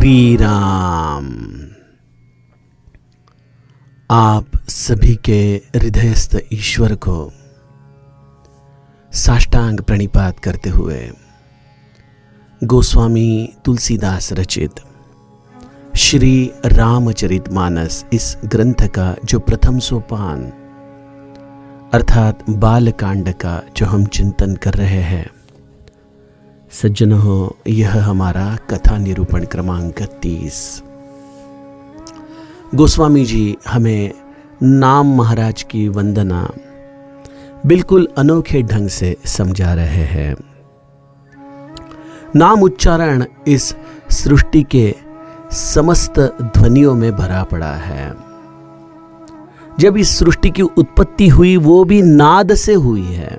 श्री राम। आप सभी के हृदयस्थ ईश्वर को साष्टांग प्रणिपात करते हुए गोस्वामी तुलसीदास रचित श्री रामचरितमानस इस ग्रंथ का जो प्रथम सोपान अर्थात बालकांड का जो हम चिंतन कर रहे हैं, सज्जनों, यह हमारा कथा निरूपण क्रमांक 30। गोस्वामी जी हमें नाम महाराज की वंदना बिल्कुल अनोखे ढंग से समझा रहे हैं। नाम उच्चारण इस सृष्टि के समस्त ध्वनियों में भरा पड़ा है। जब इस सृष्टि की उत्पत्ति हुई वो भी नाद से हुई है।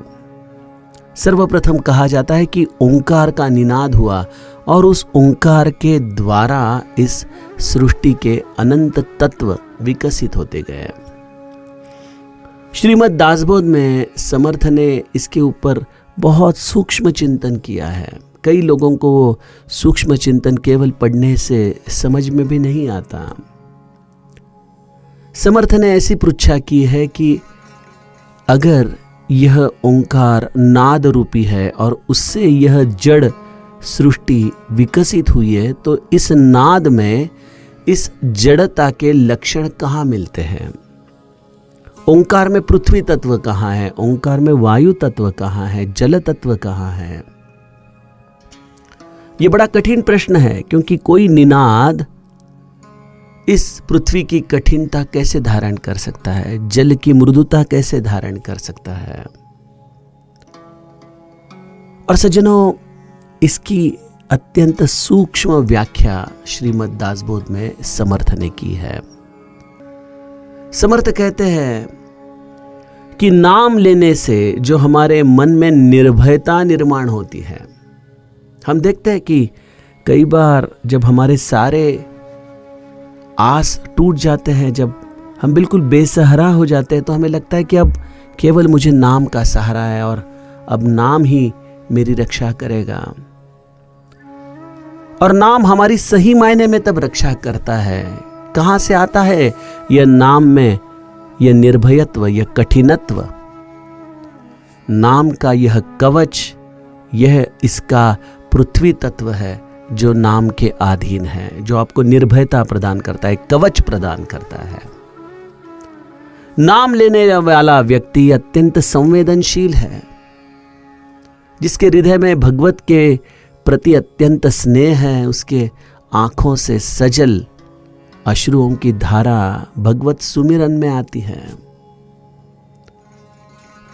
सर्वप्रथम कहा जाता है कि ओंकार का निनाद हुआ और उस ओंकार के द्वारा इस सृष्टि के अनंत तत्व विकसित होते गए। श्रीमद् दासबोध में समर्थ ने इसके ऊपर बहुत सूक्ष्म चिंतन किया है। कई लोगों को वो सूक्ष्म चिंतन केवल पढ़ने से समझ में भी नहीं आता। समर्थ ने ऐसी पृच्छा की है कि अगर यह ओंकार नाद रूपी है और उससे यह जड़ सृष्टि विकसित हुई है, तो इस नाद में इस जड़ता के लक्षण कहाँ मिलते हैं? ओंकार में पृथ्वी तत्व कहाँ है? ओंकार में वायु तत्व कहाँ है? जल तत्व कहाँ है? यह बड़ा कठिन प्रश्न है, क्योंकि कोई निनाद इस पृथ्वी की कठिनता कैसे धारण कर सकता है, जल की मृदुता कैसे धारण कर सकता है। और सज्जनों, इसकी अत्यंत सूक्ष्म व्याख्या श्रीमद् दासबोध में समर्थ ने की है। समर्थ कहते हैं कि नाम लेने से जो हमारे मन में निर्भयता निर्माण होती है। हम देखते हैं कि कई बार जब हमारे सारे आस टूट जाते हैं, जब हम बिल्कुल बेसहारा हो जाते हैं, तो हमें लगता है कि अब केवल मुझे नाम का सहारा है और अब नाम ही मेरी रक्षा करेगा। और नाम हमारी सही मायने में तब रक्षा करता है। कहां से आता है यह नाम में यह निर्भयत्व, यह कठिनत्व? नाम का यह कवच, यह इसका पृथ्वी तत्व है जो नाम के अधीन है, जो आपको निर्भयता प्रदान करता है, कवच प्रदान करता है। नाम लेने वाला व्यक्ति अत्यंत संवेदनशील है, जिसके हृदय में भगवत के प्रति अत्यंत स्नेह है। उसके आंखों से सजल अश्रुओं की धारा भगवत सुमिरन में आती है।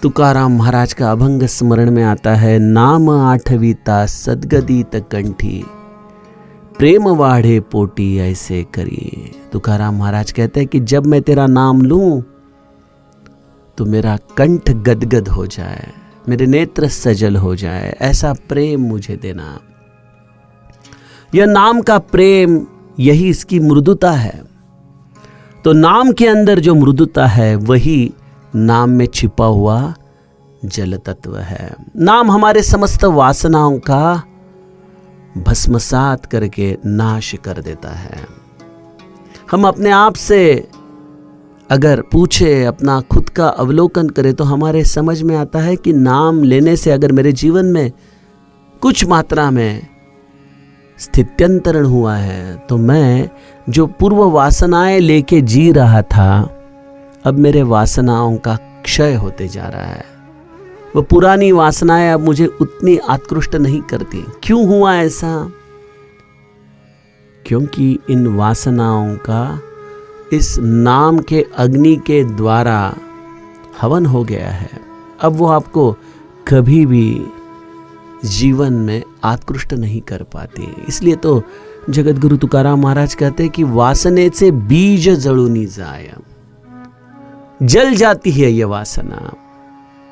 तुकाराम महाराज का अभंग स्मरण में आता है, नाम आठवीता सदगदीत कंठी, प्रेम वाढ़े पोटी ऐसे करिए। तुकाराम महाराज कहते हैं कि जब मैं तेरा नाम लूं तो मेरा कंठ गदगद हो जाए, मेरे नेत्र सजल हो जाए, ऐसा प्रेम मुझे देना। यह नाम का प्रेम, यही इसकी मृदुता है। तो नाम के अंदर जो मृदुता है वही नाम में छिपा हुआ जल तत्व है। नाम हमारे समस्त वासनाओं का भस्मसात करके नाश कर देता है। हम अपने आप से अगर पूछे, अपना खुद का अवलोकन करें, तो हमारे समझ में आता है कि नाम लेने से अगर मेरे जीवन में कुछ मात्रा में स्थित्यंतरण हुआ है, तो मैं जो पूर्व वासनाएं लेके जी रहा था, अब मेरे वासनाओं का क्षय होते जा रहा है। वो पुरानी वासनाएं अब मुझे उतनी आत्कृष्ट नहीं करती। क्यों हुआ ऐसा? क्योंकि इन वासनाओं का इस नाम के अग्नि के द्वारा हवन हो गया है। अब वो आपको कभी भी जीवन में आत्कृष्ट नहीं कर पाती। इसलिए तो जगत गुरु तुकाराम महाराज कहते हैं कि वासने से बीज जळूनी जाय, जल जाती है ये वासना।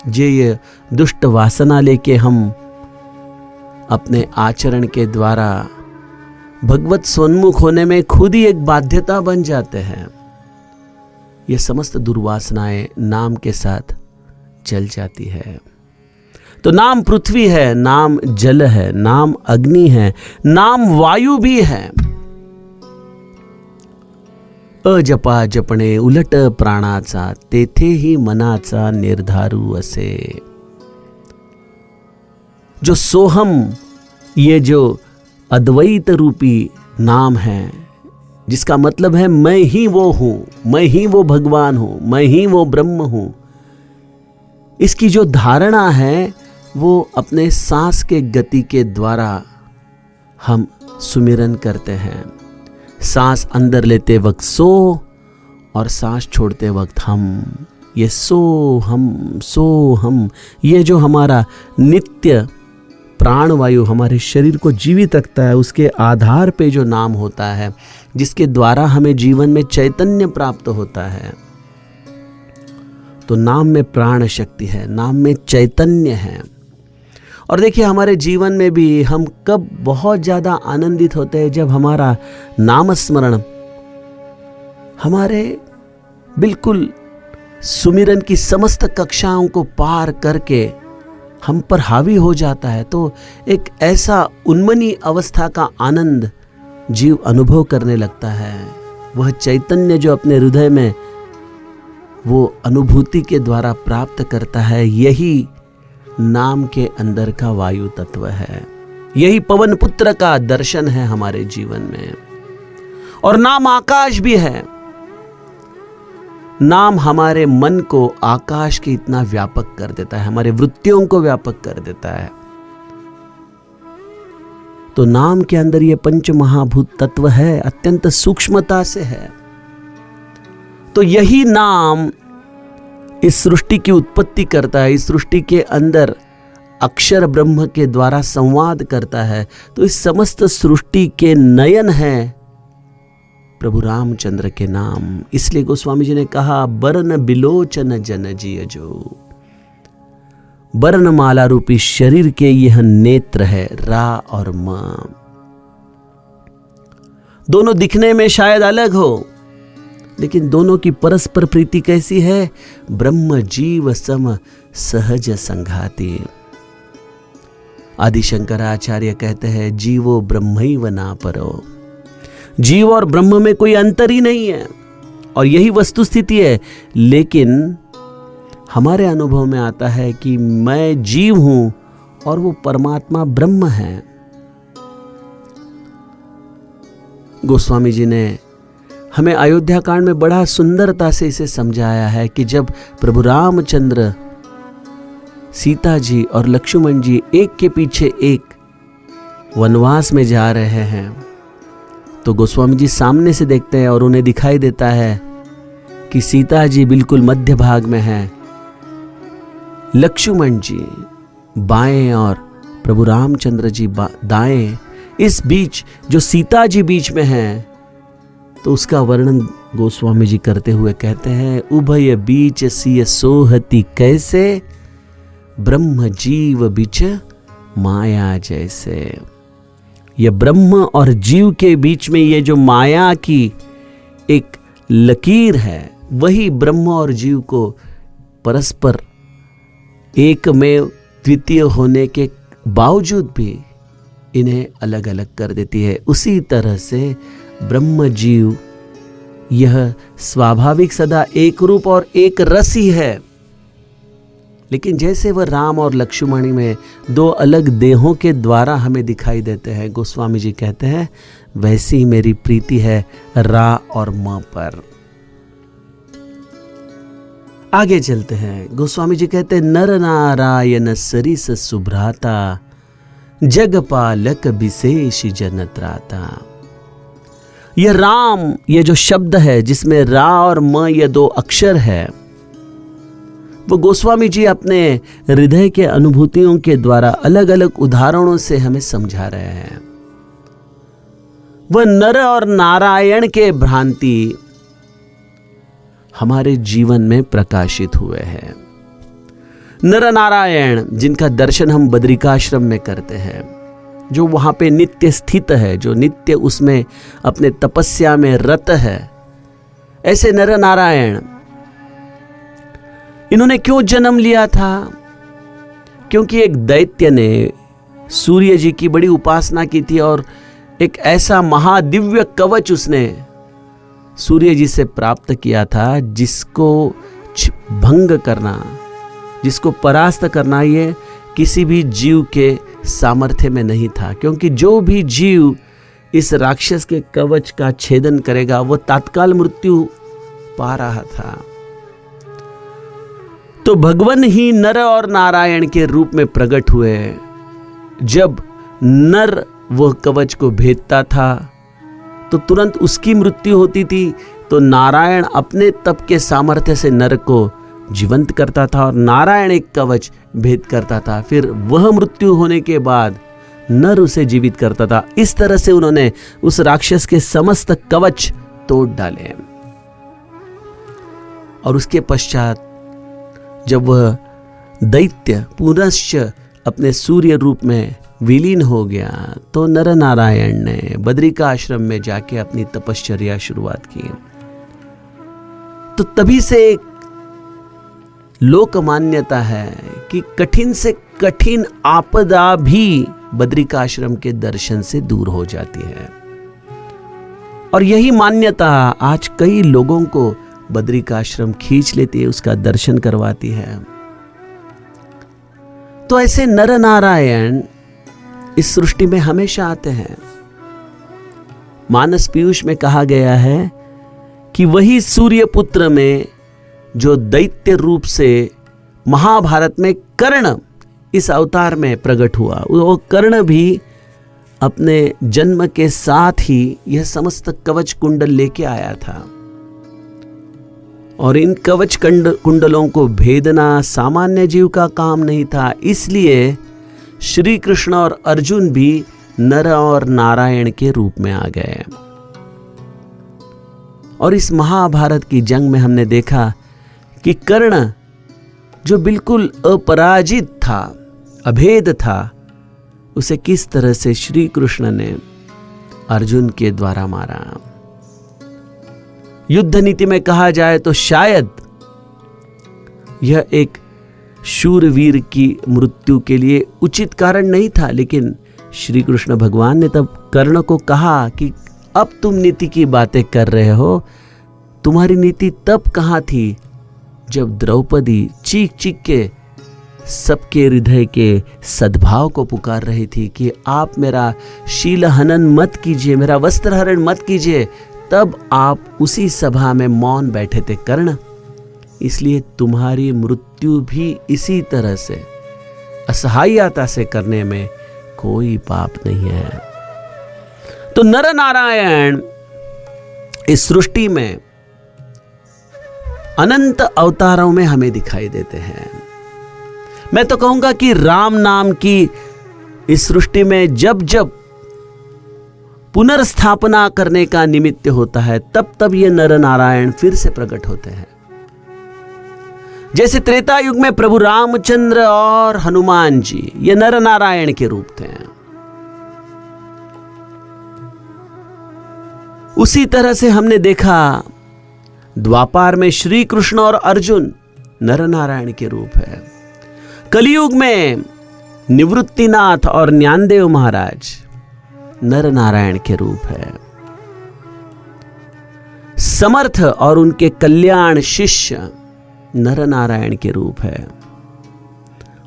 ये दुष्ट वासना लेके हम अपने आचरण के द्वारा भगवत सोन्मुख होने में खुद ही एक बाध्यता बन जाते हैं। ये समस्त दुर्वासनाएं नाम के साथ जल जाती है। तो नाम पृथ्वी है, नाम जल है, नाम अग्नि है, नाम वायु भी है। अजपा जपणे उलट प्राणाचा, तेथेही मनाचा निर्धारू असे। जो सोहम, ये जो अद्वैत रूपी नाम है, जिसका मतलब है मैं ही वो हूं, मैं ही वो भगवान हूं, मैं ही वो ब्रह्म हूं, इसकी जो धारणा है वो अपने सांस के गति के द्वारा हम सुमिरन करते हैं। सांस अंदर लेते वक्त सो और सांस छोड़ते वक्त हम, ये सो हम, ये जो हमारा नित्य प्राणवायु हमारे शरीर को जीवित रखता है, उसके आधार पे जो नाम होता है, जिसके द्वारा हमें जीवन में चैतन्य प्राप्त होता है। तो नाम में प्राण शक्ति है, नाम में चैतन्य है। और देखिए हमारे जीवन में भी हम कब बहुत ज़्यादा आनंदित होते हैं, जब हमारा नामस्मरण हमारे बिल्कुल सुमिरन की समस्त कक्षाओं को पार करके हम पर हावी हो जाता है। तो एक ऐसा उन्मनी अवस्था का आनंद जीव अनुभव करने लगता है। वह चैतन्य जो अपने हृदय में वो अनुभूति के द्वारा प्राप्त करता है, यही नाम के अंदर का वायु तत्व है, यही पवन पुत्र का दर्शन है हमारे जीवन में। और नाम आकाश भी है। नाम हमारे मन को आकाश के इतना व्यापक कर देता है, हमारे वृत्तियों को व्यापक कर देता है। तो नाम के अंदर ये पंच महाभूत तत्व है, अत्यंत सूक्ष्मता से है। तो यही नाम इस सृष्टि की उत्पत्ति करता है, इस सृष्टि के अंदर अक्षर ब्रह्म के द्वारा संवाद करता है। तो इस समस्त सृष्टि के नयन है प्रभु रामचंद्र के नाम। इसलिए गोस्वामी जी ने कहा, बरन बिलोचन जन जिय जो, बरनमाला रूपी शरीर के यह नेत्र है, रा और म। दोनों दिखने में शायद अलग हो, लेकिन दोनों की परस्पर प्रीति कैसी है? ब्रह्म जीव सम सहज संघाती। आदि शंकराचार्य कहते हैं, जीवो ब्रह्मैव ना परो। जीव और ब्रह्म में कोई अंतर ही नहीं है, और यही वस्तु स्थिति है। लेकिन हमारे अनुभव में आता है कि मैं जीव हूं और वो परमात्मा ब्रह्म है। गोस्वामी जी ने हमें अयोध्या कांड में बड़ा सुंदरता से इसे समझाया है कि जब प्रभु रामचंद्र, सीता जी और लक्ष्मण जी एक के पीछे एक वनवास में जा रहे हैं, तो गोस्वामी जी सामने से देखते हैं और उन्हें दिखाई देता है कि सीता जी बिल्कुल मध्य भाग में है, लक्ष्मण जी बाएं और प्रभु रामचंद्र जी दाएं। इस बीच जो सीता जी बीच में हैं, तो उसका वर्णन गोस्वामी जी करते हुए कहते हैं, उभय बीच सिय सोहति कैसे, ब्रह्म जीव बिच माया जैसे। ये ब्रह्म और जीव के बीच में ये जो माया की एक लकीर है, वही ब्रह्म और जीव को परस्पर एक में द्वितीय होने के बावजूद भी इन्हें अलग अलग कर देती है। उसी तरह से ब्रह्म जीव यह स्वाभाविक सदा एक रूप और एक रस ही है। लेकिन जैसे वह राम और लक्ष्मण में दो अलग देहों के द्वारा हमें दिखाई देते हैं, गोस्वामी जी कहते हैं, वैसी ही मेरी प्रीति है रा और म पर। आगे चलते हैं। गोस्वामी जी कहते हैं, नर नारायण सरिस सुभ्राता, जगपालक विशेष जनत्राता। यह राम, ये जो शब्द है जिसमें रा और म ये दो अक्षर है, वो गोस्वामी जी अपने हृदय के अनुभूतियों के द्वारा अलग अलग उदाहरणों से हमें समझा रहे हैं। वह नर और नारायण के भ्रांति हमारे जीवन में प्रकाशित हुए हैं। नर नारायण जिनका दर्शन हम बद्रिकाश्रम में करते हैं, जो वहां पे नित्य स्थित है, जो नित्य उसमें अपने तपस्या में रत है, ऐसे नर नारायण इन्होंने क्यों जन्म लिया था? क्योंकि एक दैत्य ने सूर्य जी की बड़ी उपासना की थी और एक ऐसा महादिव्य कवच उसने सूर्य जी से प्राप्त किया था, जिसको भंग करना, जिसको परास्त करना, ये किसी भी जीव के सामर्थ्य में नहीं था, क्योंकि जो भी जीव इस राक्षस के कवच का छेदन करेगा वो तत्काल मृत्यु पा रहा था। तो भगवान ही नर और नारायण के रूप में प्रकट हुए। जब नर वह कवच को भेदता था तो तुरंत उसकी मृत्यु होती थी, तो नारायण अपने तप के सामर्थ्य से नर को जीवंत करता था और नारायण एक कवच भेद करता था, फिर वह मृत्यु होने के बाद नर उसे जीवित करता था। इस तरह से उन्होंने उस राक्षस के समस्त कवच तोड़ डाले। और उसके पश्चात जब वह दैत्य पुनश्च अपने सूर्य रूप में विलीन हो गया, तो नर नारायण ने बद्रिका आश्रम में जाके अपनी तपश्चर्या शुरुआत की। तो तभी से एक लोक मान्यता है कि कठिन से कठिन आपदा भी बद्रिका आश्रम के दर्शन से दूर हो जाती है। और यही मान्यता आज कई लोगों को बद्रिका आश्रम खींच लेती है, उसका दर्शन करवाती है। तो ऐसे नर नारायण इस सृष्टि में हमेशा आते हैं। मानस पीयूष में कहा गया है कि वही सूर्य पुत्र में जो दैत्य रूप से महाभारत में कर्ण इस अवतार में प्रकट हुआ, वो कर्ण भी अपने जन्म के साथ ही यह समस्त कवच कुंडल लेके आया था। और इन कवच कुंडलों को भेदना सामान्य जीव का काम नहीं था, इसलिए श्री कृष्ण और अर्जुन भी नर और नारायण के रूप में आ गए। और इस महाभारत की जंग में हमने देखा कि कर्ण जो बिल्कुल अपराजित था, अभेद था, उसे किस तरह से श्री कृष्ण ने अर्जुन के द्वारा मारा। युद्ध नीति में कहा जाए तो शायद यह एक शूरवीर की मृत्यु के लिए उचित कारण नहीं था, लेकिन श्री कृष्ण भगवान ने तब कर्ण को कहा कि अब तुम नीति की बातें कर रहे हो, तुम्हारी नीति तब कहाँ थी जब द्रौपदी चीख चीख के सबके हृदय के सद्भाव को पुकार रही थी कि आप मेरा शील हनन मत कीजिए, मेरा वस्त्र हरण मत कीजिए, तब आप उसी सभा में मौन बैठे थे कर्ण। इसलिए तुम्हारी मृत्यु भी इसी तरह से असहायता से करने में कोई पाप नहीं है। तो नर नारायण इस सृष्टि में अनंत अवतारों में हमें दिखाई देते हैं। मैं तो कहूंगा कि राम नाम की इस सृष्टि में जब जब पुनर्स्थापना करने का निमित्त होता है, तब तब ये नर नारायण फिर से प्रकट होते हैं। जैसे त्रेता युग में प्रभु रामचंद्र और हनुमान जी ये नर नारायण के रूप थे, उसी तरह से हमने देखा द्वापार में श्री कृष्ण और अर्जुन नर नारायण के रूप है। कलियुग में निवृत्तिनाथ और ज्ञानदेव महाराज नर नारायण के रूप है। समर्थ और उनके कल्याण शिष्य नर नारायण के रूप है।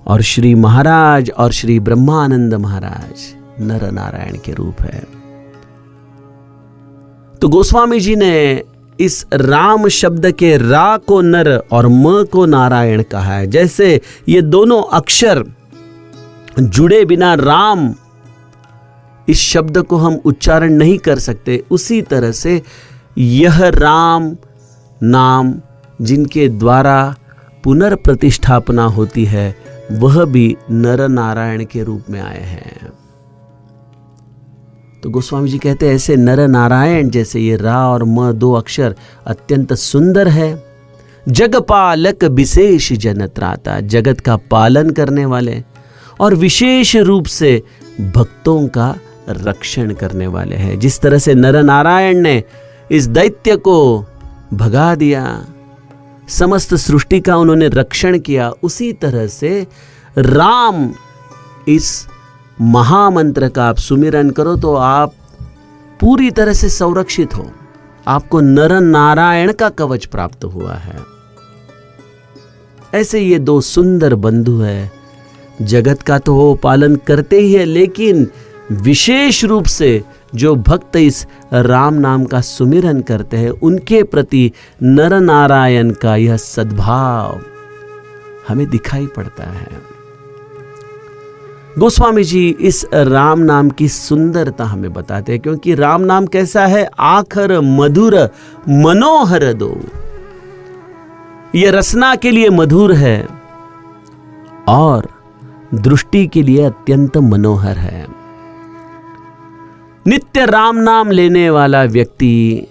और श्री महाराज और श्री ब्रह्मानंद महाराज नर नारायण के रूप है। तो गोस्वामी जी ने इस राम शब्द के रा को नर और म को नारायण कहा है। जैसे ये दोनों अक्षर जुड़े बिना राम इस शब्द को हम उच्चारण नहीं कर सकते, उसी तरह से यह राम नाम जिनके द्वारा पुनर्प्रतिष्ठापना होती है वह भी नर नारायण के रूप में आए हैं। तो गोस्वामी जी कहते हैं ऐसे नर नारायण जैसे ये रा और म दो अक्षर अत्यंत सुंदर है। जगपालक विशेष जन त्राता, जगत का पालन करने वाले और विशेष रूप से भक्तों का रक्षण करने वाले हैं। जिस तरह से नर नारायण ने इस दैत्य को भगा दिया, समस्त सृष्टि का उन्होंने रक्षण किया, उसी तरह से राम इस महामंत्र का आप सुमिरन करो तो आप पूरी तरह से संरक्षित हो, आपको नर नारायण का कवच प्राप्त हुआ है। ऐसे ये दो सुंदर बंधु है। जगत का तो वो पालन करते ही है, लेकिन विशेष रूप से जो भक्त इस राम नाम का सुमिरन करते हैं, उनके प्रति नर नारायण का यह सद्भाव हमें दिखाई पड़ता है। गोस्वामी जी इस राम नाम की सुंदरता हमें बताते हैं, क्योंकि राम नाम कैसा है? आखर मधुर मनोहर दो। यह रसना के लिए मधुर है और दृष्टि के लिए अत्यंत मनोहर है। नित्य राम नाम लेने वाला व्यक्ति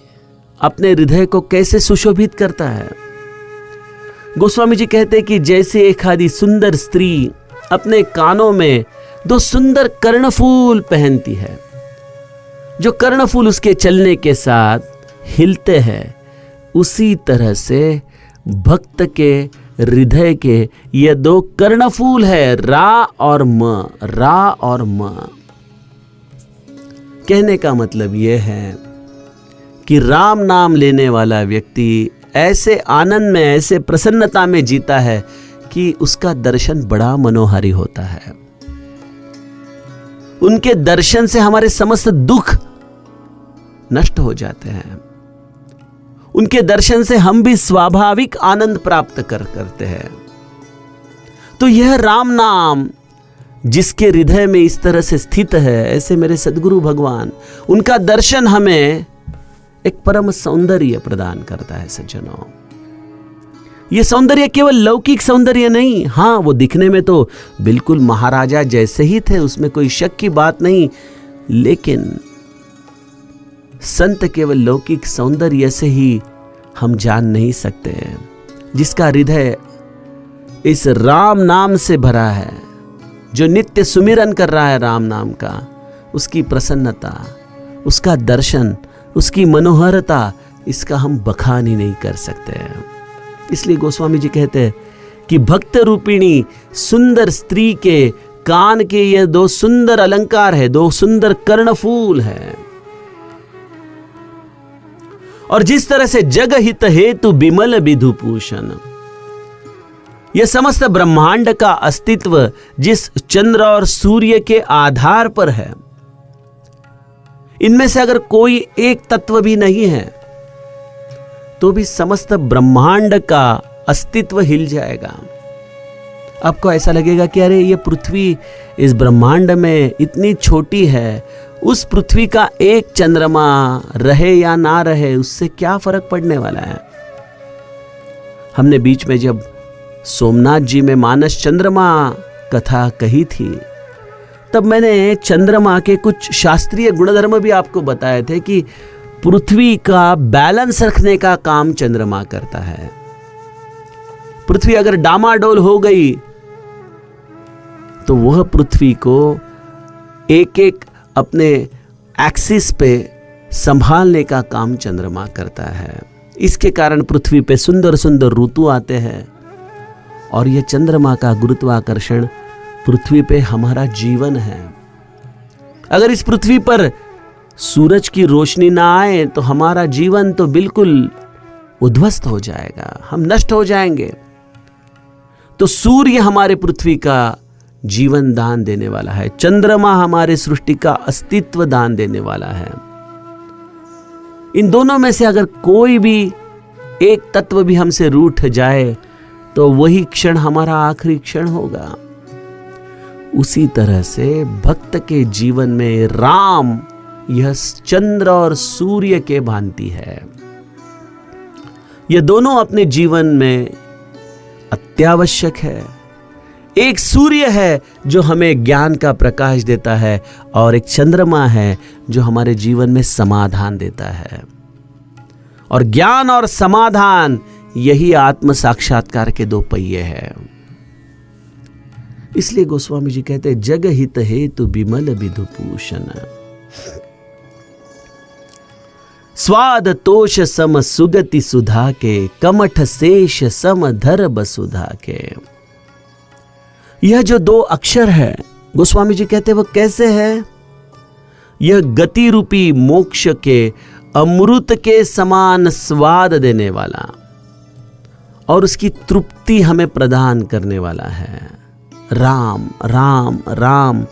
अपने हृदय को कैसे सुशोभित करता है? गोस्वामी जी कहते हैं कि जैसे एक आदि सुंदर स्त्री अपने कानों में दो सुंदर कर्णफूल पहनती है, जो कर्णफूल उसके चलने के साथ हिलते हैं, उसी तरह से भक्त के हृदय के ये दो कर्णफूल है, रा और म। रा और म कहने का मतलब यह है कि राम नाम लेने वाला व्यक्ति ऐसे आनंद में, ऐसे प्रसन्नता में जीता है कि उसका दर्शन बड़ा मनोहारी होता है। उनके दर्शन से हमारे समस्त दुख नष्ट हो जाते हैं। उनके दर्शन से हम भी स्वाभाविक आनंद प्राप्त करते हैं। तो यह राम नाम जिसके हृदय में इस तरह से स्थित है, ऐसे मेरे सद्गुरु भगवान, उनका दर्शन हमें एक परम सौंदर्य प्रदान करता है। सज्जनों, यह सौंदर्य केवल लौकिक सौंदर्य नहीं, हाँ वो दिखने में तो बिल्कुल महाराजा जैसे ही थे, उसमें कोई शक की बात नहीं, लेकिन संत केवल लौकिक सौंदर्य से ही हम जान नहीं सकते हैं। जिसका हृदय इस राम नाम से भरा है, जो नित्य सुमिरन कर रहा है राम नाम का, उसकी प्रसन्नता, उसका दर्शन, उसकी मनोहरता, इसका हम बखान ही नहीं कर सकते हैं। इसलिए गोस्वामी जी कहते हैं कि भक्त रूपिणी सुंदर स्त्री के कान के ये दो सुंदर अलंकार है, दो सुंदर कर्णफूल है। और जिस तरह से जग हित हेतु बिमल विधुभूषण, यह समस्त ब्रह्मांड का अस्तित्व जिस चंद्र और सूर्य के आधार पर है, इनमें से अगर कोई एक तत्व भी नहीं है तो भी समस्त ब्रह्मांड का अस्तित्व हिल जाएगा। आपको ऐसा लगेगा कि अरे ये पृथ्वी इस ब्रह्मांड में इतनी छोटी है, उस पृथ्वी का एक चंद्रमा रहे या ना रहे उससे क्या फर्क पड़ने वाला है। हमने बीच में जब सोमनाथ जी में मानस चंद्रमा कथा कही थी, तब मैंने चंद्रमा के कुछ शास्त्रीय गुणधर्म भी आपको बताए थे कि पृथ्वी का बैलेंस रखने का काम चंद्रमा करता है। पृथ्वी अगर डामाडोल हो गई तो वह पृथ्वी को एक एक अपने एक्सिस पे संभालने का काम चंद्रमा करता है। इसके कारण पृथ्वी पे सुंदर सुंदर ऋतु आते हैं और यह चंद्रमा का गुरुत्वाकर्षण पृथ्वी पे हमारा जीवन है। अगर इस पृथ्वी पर सूरज की रोशनी ना आए तो हमारा जीवन तो बिल्कुल उद्ध्वस्त हो जाएगा, हम नष्ट हो जाएंगे। तो सूर्य हमारे पृथ्वी का जीवन दान देने वाला है, चंद्रमा हमारे सृष्टि का अस्तित्व दान देने वाला है। इन दोनों में से अगर कोई भी एक तत्व भी हमसे रूठ जाए तो वही क्षण हमारा आखिरी क्षण होगा। उसी तरह से भक्त के जीवन में राम यह चंद्र और सूर्य के भांति है। यह दोनों अपने जीवन में अत्यावश्यक है। एक सूर्य है जो हमें ज्ञान का प्रकाश देता है और एक चंद्रमा है जो हमारे जीवन में समाधान देता है। और ज्ञान और समाधान यही आत्म साक्षात्कार के दो पहिए हैं। इसलिए गोस्वामी जी कहते हैं जग हित हेतु बिमल विधुभूषण, स्वाद तोष सम सुगति सुधा के, कमठ शेष सम धर बसुधा के। यह जो दो अक्षर है गोस्वामी जी कहते हैं वो कैसे है? यह गति रूपी मोक्ष के अमृत के समान स्वाद देने वाला और उसकी तृप्ति हमें प्रदान करने वाला है। राम राम राम,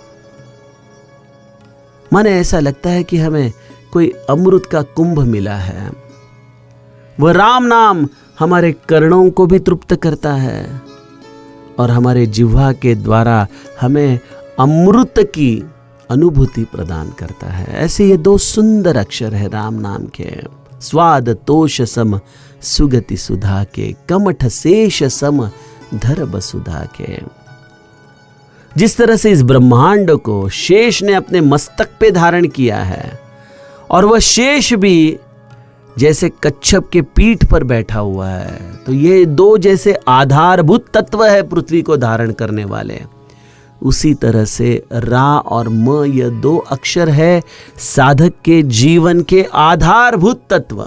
माने ऐसा लगता है कि हमें कोई अमृत का कुंभ मिला है। वह राम नाम हमारे कर्णों को भी तृप्त करता है और हमारे जिह्वा के द्वारा हमें अमृत की अनुभूति प्रदान करता है। ऐसे ये दो सुंदर अक्षर है राम नाम के। स्वाद तोष सम सुगति सुधा के, कमठ शेष सम धर बसुधा के। जिस तरह से इस ब्रह्मांड को शेष ने अपने मस्तक पे धारण किया है और वह शेष भी जैसे कच्छप के पीठ पर बैठा हुआ है, तो ये दो जैसे आधारभूत तत्व है पृथ्वी को धारण करने वाले, उसी तरह से रा और म यह दो अक्षर है साधक के जीवन के आधारभूत तत्व।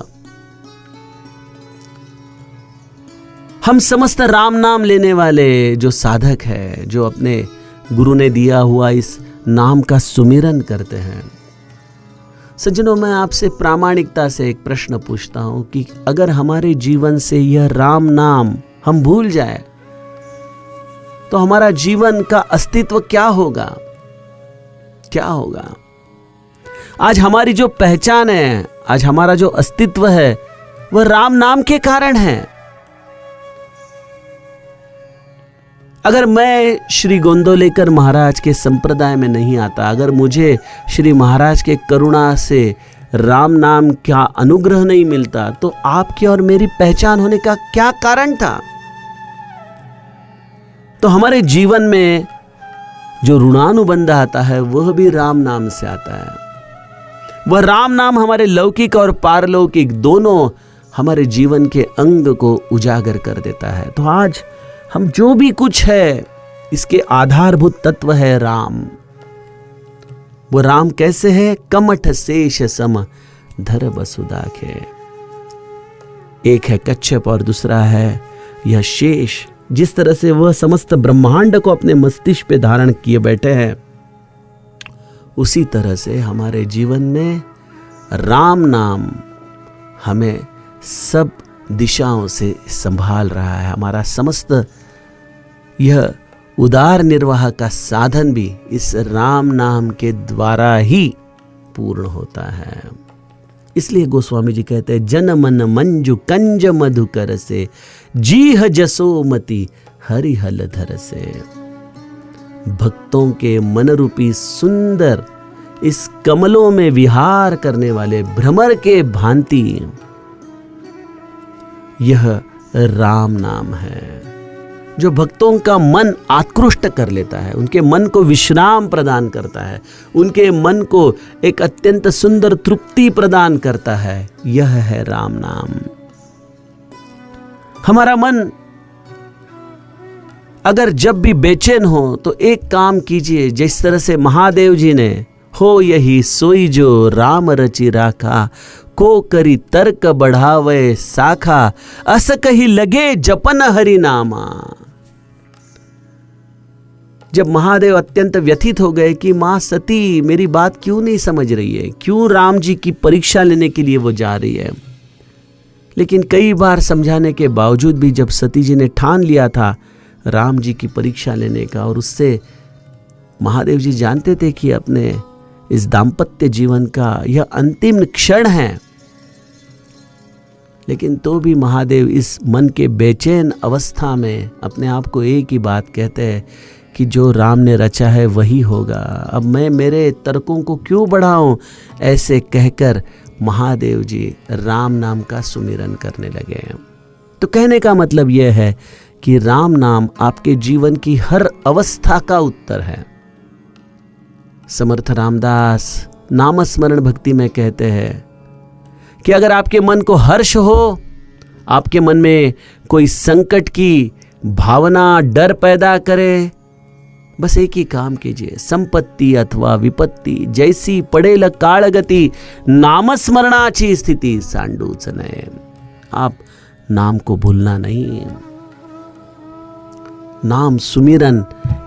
हम समस्त राम नाम लेने वाले जो साधक है, जो अपने गुरु ने दिया हुआ इस नाम का सुमिरन करते हैं, सज्जनों, मैं आपसे प्रामाणिकता से एक प्रश्न पूछता हूं कि अगर हमारे जीवन से यह राम नाम हम भूल जाए तो हमारा जीवन का अस्तित्व क्या होगा? क्या होगा? आज हमारी जो पहचान है, आज हमारा जो अस्तित्व है, वह राम नाम के कारण है। अगर मैं श्री गोंदवलेकर महाराज के संप्रदाय में नहीं आता, अगर मुझे श्री महाराज के करुणा से राम नाम का अनुग्रह नहीं मिलता, तो आपकी और मेरी पहचान होने का क्या कारण था? तो हमारे जीवन में जो ऋणानुबंध आता है वह भी राम नाम से आता है। वह राम नाम हमारे लौकिक और पारलौकिक दोनों हमारे जीवन के अंग को उजागर कर देता है। तो आज हम जो भी कुछ है, इसके आधारभूत तत्व है राम। वो राम कैसे है? कमठ शेष सम धर बसुधा के। एक है कच्छप और दूसरा है यह शेष। जिस तरह से वह समस्त ब्रह्मांड को अपने मस्तिष्क पे धारण किए बैठे हैं, उसी तरह से हमारे जीवन में राम नाम हमें सब दिशाओं से संभाल रहा है। हमारा समस्त यह उदार निर्वाह का साधन भी इस राम नाम के द्वारा ही पूर्ण होता है। इसलिए गोस्वामी जी कहते हैं, जन मन मंजु कंज मधुकर से, जीह जसोमति हरिहल धर से। भक्तों के मन रूपी सुंदर इस कमलों में विहार करने वाले भ्रमर के भांति यह राम नाम है, जो भक्तों का मन आकृष्ट कर लेता है, उनके मन को विश्राम प्रदान करता है, उनके मन को एक अत्यंत सुंदर तृप्ति प्रदान करता है। यह है राम नाम। हमारा मन अगर जब भी बेचैन हो तो एक काम कीजिए, जिस तरह से महादेव जी ने हो यही सोई जो राम रचि राखा, को करी तर्क बढ़ावे साखा, अस कही लगे जपन हरि नामा। जब महादेव अत्यंत व्यथित हो गए कि मां सती मेरी बात क्यों नहीं समझ रही है, क्यों राम जी की परीक्षा लेने के लिए वो जा रही है, लेकिन कई बार समझाने के बावजूद भी जब सती जी ने ठान लिया था राम जी की परीक्षा लेने का, और उससे महादेव जी जानते थे कि अपने इस दाम्पत्य जीवन का यह अंतिम क्षण है, लेकिन तो भी महादेव इस मन के बेचैन अवस्था में अपने आप को एक ही बात कहते हैं कि जो राम ने रचा है वही होगा, अब मैं मेरे तर्कों को क्यों बढ़ाऊं। ऐसे कहकर महादेव जी राम नाम का सुमिरन करने लगे। तो कहने का मतलब यह है कि राम नाम आपके जीवन की हर अवस्था का उत्तर है। समर्थ रामदास नामस्मरण भक्ति में कहते हैं कि अगर आपके मन को हर्ष हो, आपके मन में कोई संकट की भावना डर पैदा करे, बस एक ही काम कीजिए, संपत्ति अथवा विपत्ति जैसी पडेल काळगती, नामस्मरणाची स्थिति सांडूच नये। आप नाम को भूलना नहीं, नाम सुमिरन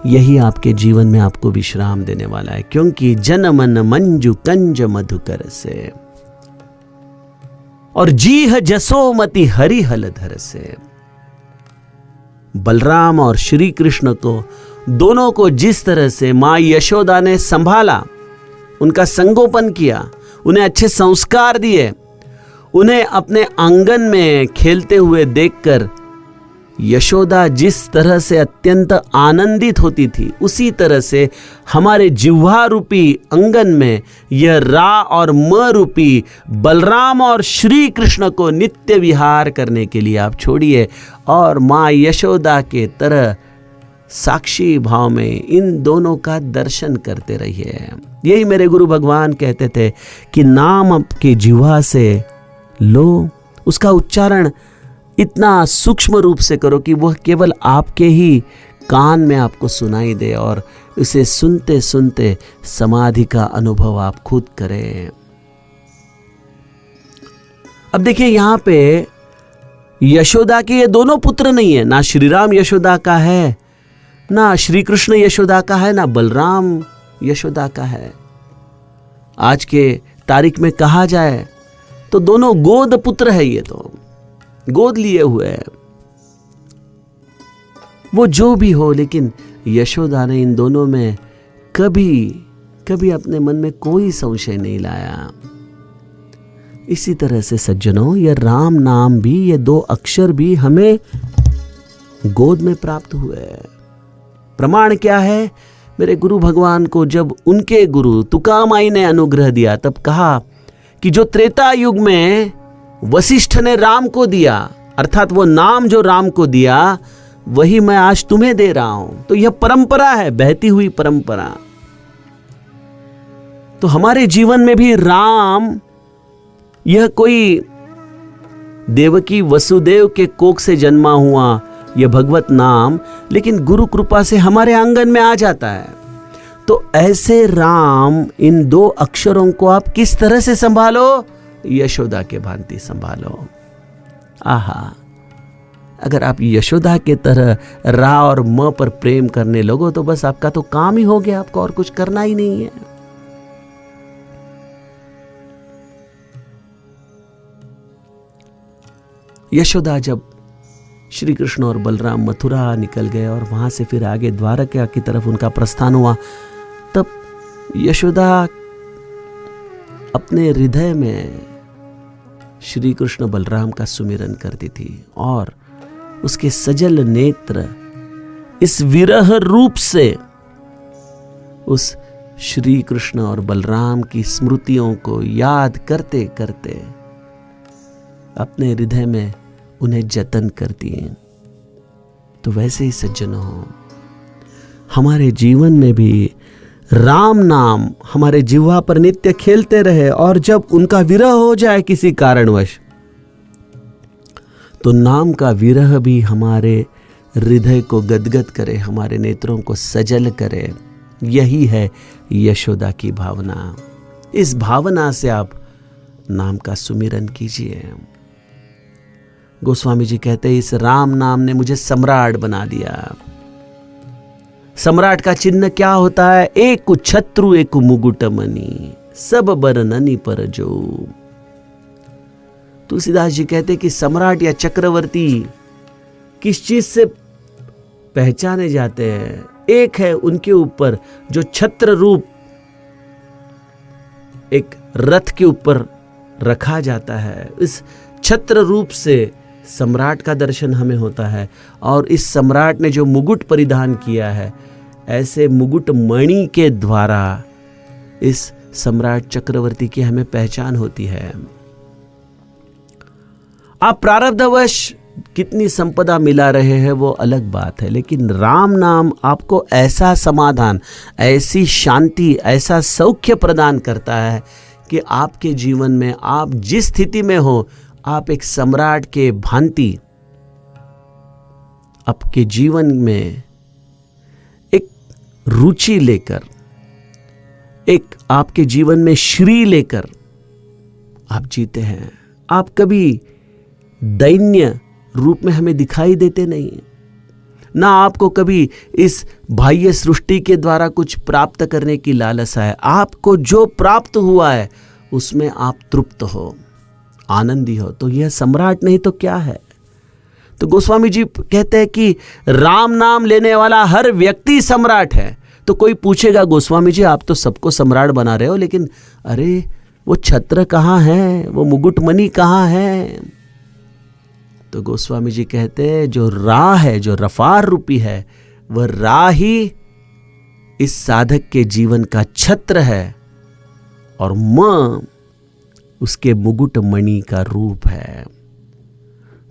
यही आपके जीवन में आपको विश्राम देने वाला है, क्योंकि जन मन मंजु कंज मधुकर से। और जीह जसोमति हरि हलधर से। बलराम और श्री कृष्ण को दोनों को जिस तरह से मां यशोदा ने संभाला, उनका संगोपन किया, उन्हें अच्छे संस्कार दिए, उन्हें अपने आंगन में खेलते हुए देखकर यशोदा जिस तरह से अत्यंत आनंदित होती थी, उसी तरह से हमारे जिह्वा रूपी अंगन में यह रा और म रूपी बलराम और श्री कृष्ण को नित्य विहार करने के लिए आप छोड़िए और मां यशोदा के तरह साक्षी भाव में इन दोनों का दर्शन करते रहिए। यही मेरे गुरु भगवान कहते थे कि नाम आपके जिह्वा से लो, उसका उच्चारण इतना सूक्ष्म रूप से करो कि वह केवल आपके ही कान में आपको सुनाई दे और उसे सुनते सुनते समाधि का अनुभव आप खुद करें। अब देखिए यहां पे यशोदा के ये दोनों पुत्र नहीं है, ना श्री राम यशोदा का है, ना श्री कृष्ण यशोदा का है, ना बलराम यशोदा का है। आज के तारीख में कहा जाए तो दोनों गोद पुत्र है, ये तो गोद लिए हुए हैं। वो जो भी हो, लेकिन यशोदा ने इन दोनों में कभी अपने मन में कोई संशय नहीं लाया। इसी तरह से सज्जनों, यह राम नाम भी, ये दो अक्षर भी हमें गोद में प्राप्त हुए। प्रमाण क्या है? मेरे गुरु भगवान को जब उनके गुरु तुकामाई ने अनुग्रह दिया, तब कहा कि जो त्रेता युग में वशिष्ठ ने राम को दिया, अर्थात वो नाम जो राम को दिया, वही मैं आज तुम्हें दे रहा हूं। तो यह परंपरा है, बहती हुई परंपरा। तो हमारे जीवन में भी राम, यह कोई देवकी वसुदेव के कोख से जन्मा हुआ यह भगवत नाम, लेकिन गुरु कृपा से हमारे आंगन में आ जाता है। तो ऐसे राम, इन दो अक्षरों को आप किस तरह से संभालो? यशोदा के भांति संभालो। आहा, अगर आप यशोदा के तरह रा और म पर प्रेम करने लगो तो बस आपका तो काम ही हो गया, आपको और कुछ करना ही नहीं है। यशोदा जब श्री कृष्ण और बलराम मथुरा निकल गए और वहां से फिर आगे द्वारका की तरफ उनका प्रस्थान हुआ, तब यशोदा अपने हृदय में श्री कृष्ण बलराम का सुमिरन करती थी और उसके सजल नेत्र इस विरह रूप से उस श्री कृष्ण और बलराम की स्मृतियों को याद करते करते अपने हृदय में उन्हें जतन करती हैं। तो वैसे ही सज्जनों, हमारे जीवन में भी राम नाम हमारे जिह्वा पर नित्य खेलते रहे और जब उनका विरह हो जाए किसी कारणवश, तो नाम का विरह भी हमारे हृदय को गदगद करे, हमारे नेत्रों को सजल करे। यही है यशोदा की भावना। इस भावना से आप नाम का सुमिरन कीजिए। गोस्वामी जी कहते हैं, इस राम नाम ने मुझे सम्राट बना दिया। सम्राट का चिन्ह क्या होता है? एक छत्रु एक मुकुटमणि, सब बरननि पर जो। तुलसीदास जी कहते कि सम्राट या चक्रवर्ती किस चीज से पहचाने जाते हैं? एक है उनके ऊपर जो छत्र रूप एक रथ के ऊपर रखा जाता है, इस छत्र रूप से सम्राट का दर्शन हमें होता है। और इस सम्राट ने जो मुकुट परिधान किया है, ऐसे मुकुट मणि के द्वारा इस सम्राट चक्रवर्ती की हमें पहचान होती है। आप प्रारब्धवश कितनी संपदा मिला रहे हैं वो अलग बात है, लेकिन राम नाम आपको ऐसा समाधान, ऐसी शांति, ऐसा सौख्य प्रदान करता है कि आपके जीवन में आप जिस स्थिति में हो, आप एक सम्राट के भांति आपके जीवन में एक रुचि लेकर, एक आपके जीवन में श्री लेकर आप जीते हैं। आप कभी दैन्य रूप में हमें दिखाई देते नहीं, ना आपको कभी इस बाह्य सृष्टि के द्वारा कुछ प्राप्त करने की लालसा है। आपको जो प्राप्त हुआ है उसमें आप तृप्त हो आनंदी हो। तो यह सम्राट नहीं तो क्या है? तो गोस्वामी जी कहते हैं कि राम नाम लेने वाला हर व्यक्ति सम्राट है। तो कोई पूछेगा, गोस्वामी जी आप तो सबको सम्राट बना रहे हो, लेकिन अरे वो छत्र कहाँ है, वो मुकुटमणि कहाँ है? तो गोस्वामी जी कहते हैं जो रा है, जो रफार रूपी है, वह रा ही इस साधक के जीवन का छत्र है और म उसके मुकुटमणि का रूप है।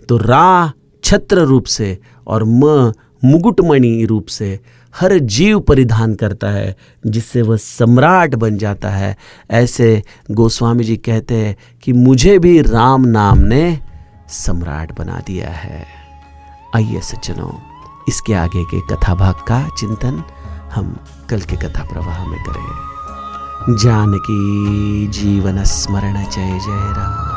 तो रा छत्र रूप से और म मुकुटमणि रूप से हर जीव परिधान करता है, जिससे वह सम्राट बन जाता है। ऐसे गोस्वामी जी कहते हैं कि मुझे भी राम नाम ने सम्राट बना दिया है। आइए सज्जनों, इसके आगे के कथा भाग का चिंतन हम कल के कथा प्रवाह में करें। जानकी जीवन स्मरण जय जय राम।